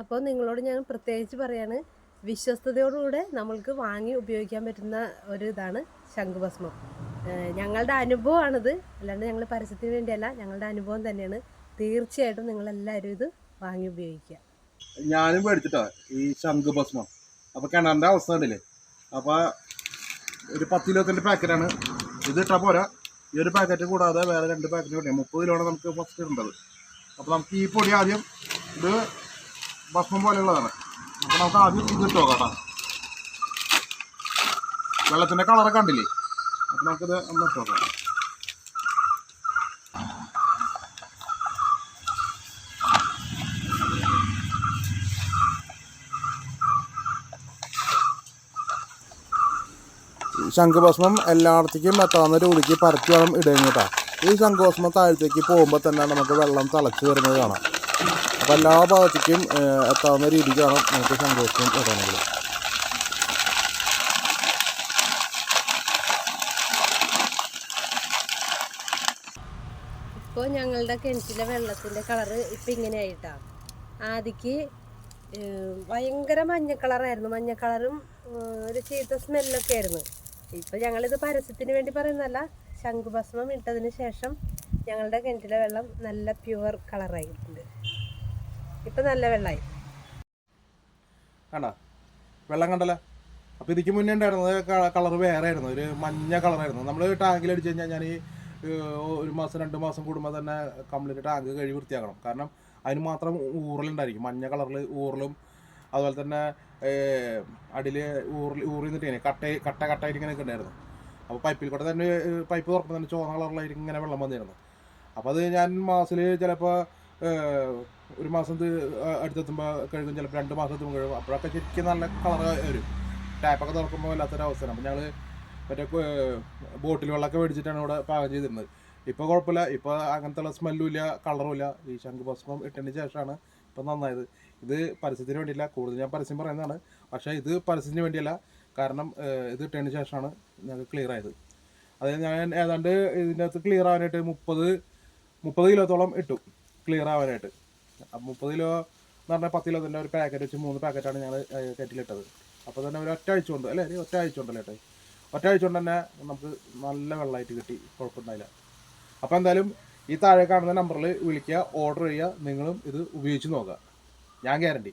അപ്പോൾ നിങ്ങളോട് ഞാൻ പ്രത്യേകിച്ച് പറയാണ്, വിശ്വസ്തയോടുകൂടെ നമ്മൾക്ക് വാങ്ങി ഉപയോഗിക്കാൻ പറ്റുന്ന ഒരു ഇതാണ് ശംഖുഭസ്മം. ഞങ്ങളുടെ അനുഭവമാണിത്, അല്ലാണ്ട് ഞങ്ങൾ പരസ്യത്തിന് വേണ്ടിയല്ല, ഞങ്ങളുടെ അനുഭവം തന്നെയാണ്. തീർച്ചയായിട്ടും നിങ്ങളെല്ലാവരും ഇത് വാങ്ങി ഉപയോഗിക്കുക. ഞാനും മേടിച്ചിട്ടാ ഈ ശംഖുഭസ്മം. അപ്പോൾ കിണറിൻ്റെ അവസ്ഥ ഉണ്ടല്ലേ, അപ്പോൾ ഒരു 10 കിലോത്തിൻ്റെ പാക്കറ്റാണ് ഇത്. ഇട്ടാൽ പോരാ, ഈ ഒരു പാക്കറ്റ് കൂടാതെ വേറെ 2 പാക്കറ്റ് കിട്ടിയ 30 കിലോയാണ് നമുക്ക് ഫസ്റ്റ് ഇടേണ്ടത്. അപ്പോൾ നമുക്ക് ഈ പൊടി ആദ്യം, ഇത് ഭസ്മം പോലെയുള്ളതാണ്. അപ്പോൾ നമുക്ക് ആദ്യം ഇത് ഇട്ടോ കേട്ടോ. വെള്ളത്തിൻ്റെ കളറൊക്കെ കണ്ടില്ലേ, അപ്പോൾ നമുക്കിത് ഒന്ന് ഇട്ടോ കേട്ടോ. ശംഖുഭസ്മം എല്ലായിടത്തേക്കും എത്താവുന്ന രീതിക്ക് പരത്തി വേണം ഇടുക കേട്ടോ. ഈ ശംഖുഭസ്മം താഴത്തേക്ക് പോകുമ്പോൾ തന്നെ നമുക്ക് വെള്ളം തിളച്ച് വരുന്നത് കാണാം. അപ്പോൾ എല്ലാ ഭാഗത്തേക്കും എത്താവുന്ന രീതിക്കാണ് നമുക്ക് ശംഖുഭസ്മം ഇടണമെങ്കിൽ. ഇപ്പോൾ ഞങ്ങളുടെ കിണറ്റിലെ വെള്ളത്തിൻ്റെ കളറ് ഇപ്പം ഇങ്ങനെ ആയിട്ടാണ്. ആദ്യക്ക് ഭയങ്കര മഞ്ഞ കളറായിരുന്നു, മഞ്ഞ കളറും ഒരു ചീത്ത സ്മെല്ലൊക്കെ ആയിരുന്നു. ഇപ്പം ഞങ്ങളിത് പരസ്യത്തിന് വേണ്ടി പറയുന്നതല്ല, ശംഖുഭസ്മം ഇട്ടതിന് ശേഷം ഞങ്ങളുടെ കിണറ്റിലെ വെള്ളം നല്ല പ്യുവർ കളറായിട്ടുണ്ട്. ഇപ്പം നല്ല വെള്ളമായി കണ്ടോ, വെള്ളം കണ്ടല്ലോ. അപ്പോൾ ഇതിക്ക് മുന്നേ ഉണ്ടായിരുന്നത് കളർ വേറെ ആയിരുന്നു, ഒരു മഞ്ഞ കളറായിരുന്നു. നമ്മൾ ടാങ്കിൽ അടിച്ച് കഴിഞ്ഞാൽ ഞാൻ ഈ 1 മാസം 2 മാസം കൂടുമ്പോൾ തന്നെ കംപ്ലീറ്റ് ടാങ്ക് കഴുകി വൃത്തിയാക്കണം. കാരണം അതിന് മാത്രം ഊറലുണ്ടായിരിക്കും, മഞ്ഞ കളറിൽ ഊറലും. അതുപോലെ തന്നെ അടിയിൽ ഊറി നിന്നിട്ട് കട്ടായിട്ട് ഇങ്ങനെ ഉണ്ടായിരുന്നു. അപ്പോൾ പൈപ്പിൽ കൂടെ തന്നെ പൈപ്പ് തുറക്കുമ്പോൾ തന്നെ ചുവന്ന കളറിലായിരിക്കും ഇങ്ങനെ വെള്ളം വന്നിരുന്നു. അപ്പോൾ അത് ഞാൻ മാസത്തിൽ ചിലപ്പോൾ 1 മാസം അടുത്തെത്തുമ്പോൾ കഴുകും, ചിലപ്പോൾ 2 മാസം എത്തുമ്പോൾ കഴുകും. അപ്പോഴൊക്കെ ശരിക്കും നല്ല കളർ വരും. ടാപ്പൊക്കെ തുറക്കുമ്പോൾ വല്ലാത്തൊരവസ്ഥയാണ്. അപ്പോൾ ഞങ്ങൾ മറ്റേ ബോട്ടിൽ വെള്ളമൊക്കെ മേടിച്ചിട്ടാണ് ഇവിടെ പാകം ചെയ്തിരുന്നത്. ഇപ്പോൾ കുഴപ്പമില്ല, ഇപ്പോൾ അങ്ങനത്തെ സ്മെല്ലും ഇല്ല, കളറും ഇല്ല. ഈ ശംഖുഭസ്മം ഇട്ടതിന് ശേഷമാണ് ഇപ്പം നന്നായത്. ഇത് പരസ്യത്തിന് വേണ്ടിയില്ല, കൂടുതൽ ഞാൻ പരസ്യം പറയുന്നതാണ്. പക്ഷേ ഇത് പരസ്യത്തിന് വേണ്ടിയല്ല, കാരണം ഇത് ഇട്ടതിന് ശേഷമാണ് ഞങ്ങൾക്ക് ക്ലിയർ ആയത്. അതായത് ഞാൻ ഏതാണ്ട് ഇതിൻ്റെ അകത്ത് ക്ലിയർ ആവാനായിട്ട് 30 കിലോത്തോളം ഇട്ടു ക്ലിയർ ആവാനായിട്ട്. 30 കിലോ എന്ന് പറഞ്ഞാൽ 10 കിലോത്തിൻ്റെ ഒരു പാക്കറ്റ് വെച്ച് 3 പാക്കറ്റാണ് ഞങ്ങൾ കെറ്റിലിട്ടത്. അപ്പോൾ തന്നെ ഒരു ഒറ്റ ആഴ്ച കൊണ്ട്, അല്ലേ, ഒറ്റ ആഴ്ച കൊണ്ടല്ലേ ഏട്ടാ, ഒറ്റ ആഴ്ച കൊണ്ട് തന്നെ നമുക്ക് നല്ല വെള്ളമായിട്ട് കിട്ടി, കുഴപ്പമുണ്ടായില്ല. അപ്പോൾ എന്തായാലും ഈ താഴെ കാണുന്ന നമ്പറിൽ വിളിക്കുക, ഓർഡർ ചെയ്യുക, നിങ്ങളും ഇത് ഉപയോഗിച്ച് നോക്കുക, ഞാൻ ഗ്യാരണ്ടി.